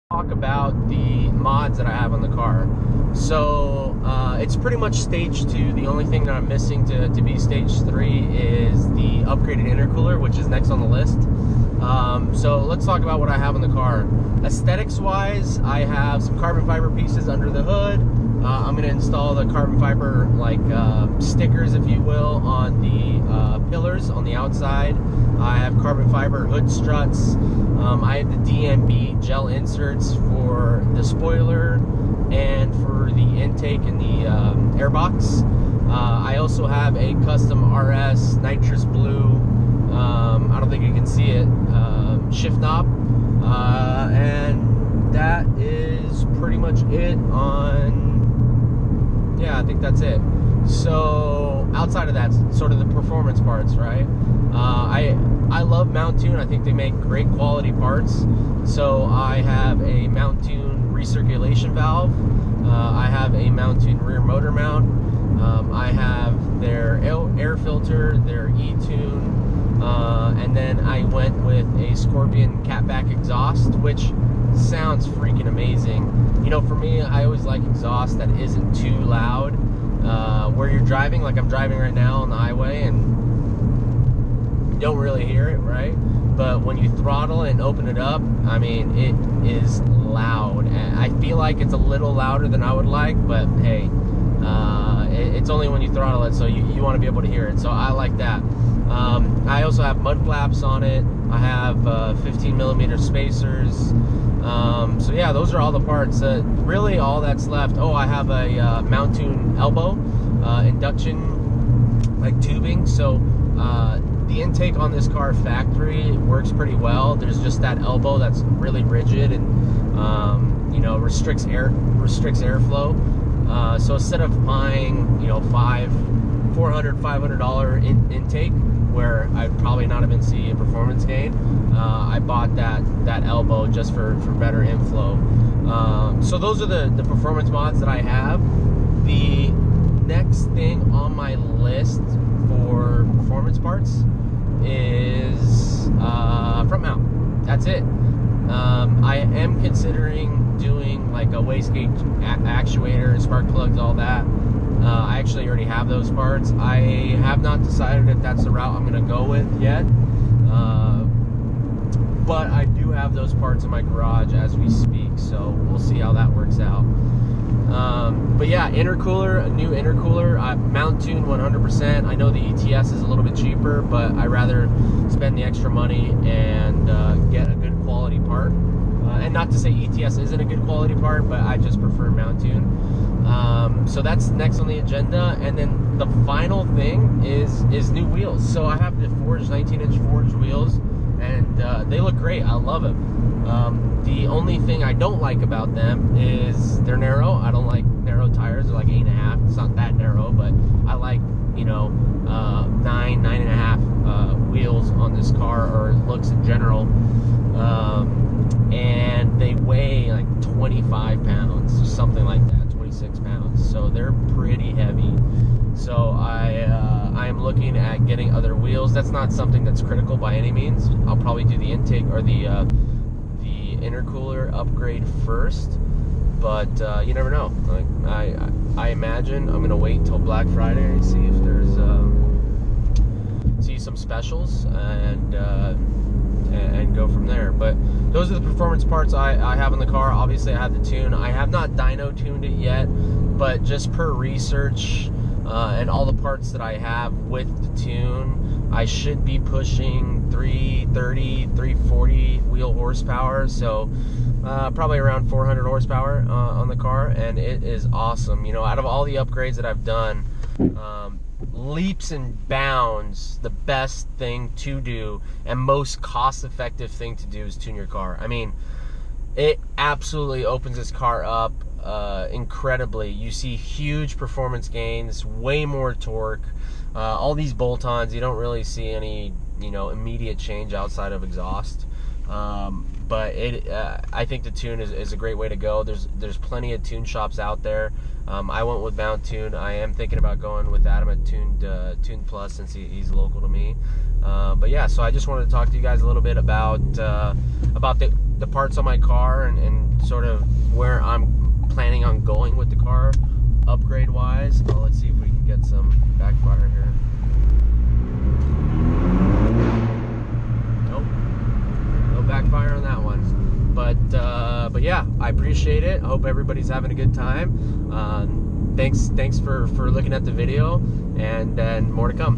Talk about the mods that I have on the car. So it's pretty much stage 2. The only thing that I'm missing to be stage 3 is the upgraded intercooler, which is next on the list. So let's talk about what I have on the car. Aesthetics wise, I have some carbon fiber pieces under the hood. I'm going to install the carbon fiber stickers, if you will, on the pillars on the outside. I have carbon fiber hood struts. I have the DMB gel inserts for the spoiler and for the intake and the airbox. I also have a custom RS nitrous blue, I don't think you can see it, shift knob. And that is pretty much it on, yeah, I think that's it. So outside of that, sort of the performance parts, right? I love Mountune. I think they make great quality parts. So I have a Mountune recirculation valve. I have a Mountune rear motor mount. I have their air filter, their E-tune, and then I went with a Scorpion Catback exhaust, which sounds freaking amazing. You know, for me, I always like exhaust that isn't too loud. Where you're driving, like I'm driving right now on the highway, and you don't really hear it, right? But when you throttle and open it up, I mean, it is loud. I feel like it's a little louder than I would like, but hey, it's only when you throttle it, so you want to be able to hear it. So I like that. I also have mud flaps on it. I have 15mm spacers. So yeah, those are all the parts. Really all that's left. Oh, I have a Mountune elbow induction like tubing. So the intake on this car factory works pretty well. There's just that elbow that's really rigid and you know, restricts airflow. So instead of buying, you know, $500 intake, where I'd probably not even see a performance gain, I bought that elbow just for better inflow. So those are the performance mods that I have. The next thing on my list for performance parts is front mount. That's it. I am considering doing like a wastegate actuator, spark plugs, all that. I actually already have those parts. I have not decided if that's the route I'm going to go with yet, but I do have those parts in my garage as we speak, so we'll see how that works out. But yeah, intercooler, a new intercooler, Mountune 100%. I know the ETS is a little bit cheaper, but I'd rather spend the extra money and get a good quality part. And not to say ETS isn't a good quality part, but I just prefer Mountune. So that's next on the agenda. And then the final thing is new wheels. So I have the forged 19-inch forged wheels, and they look great. I love them. The only thing I don't like about them is they're narrow. I don't like narrow tires. They're like 8.5. It's not that narrow, but I like, you know, 9.5 wheels on this car, or looks in general. And they weigh like 25 pounds, something like that, 26 pounds. So they're pretty heavy. So I am looking at getting other wheels. That's not something that's critical by any means. I'll probably do the intake or the intercooler upgrade first, but you never know. Like I imagine I'm gonna wait until Black Friday and see if there's see some specials and go from there. But those are the performance parts I have in the car. Obviously I have the tune. I have not dyno tuned it yet, but just per research and all the parts that I have with the tune, I should be pushing 330, 340 wheel horsepower, so probably around 400 horsepower on the car, and it is awesome. You know, out of all the upgrades that I've done, leaps and bounds, the best thing to do and most cost-effective thing to do is tune your car. I mean, it absolutely opens this car up incredibly. You see huge performance gains, way more torque. All these bolt-ons, you don't really see any, you know, immediate change outside of exhaust. But I think the tune is a great way to go. There's plenty of tune shops out there. I went with Mountune. I am thinking about going with Adam at Tune Plus, since he's local to me. But yeah, so I just wanted to talk to you guys a little bit about the parts on my car and backfire on that one. But yeah, I appreciate it. I hope everybody's having a good time. Thanks for looking at the video, and more to come.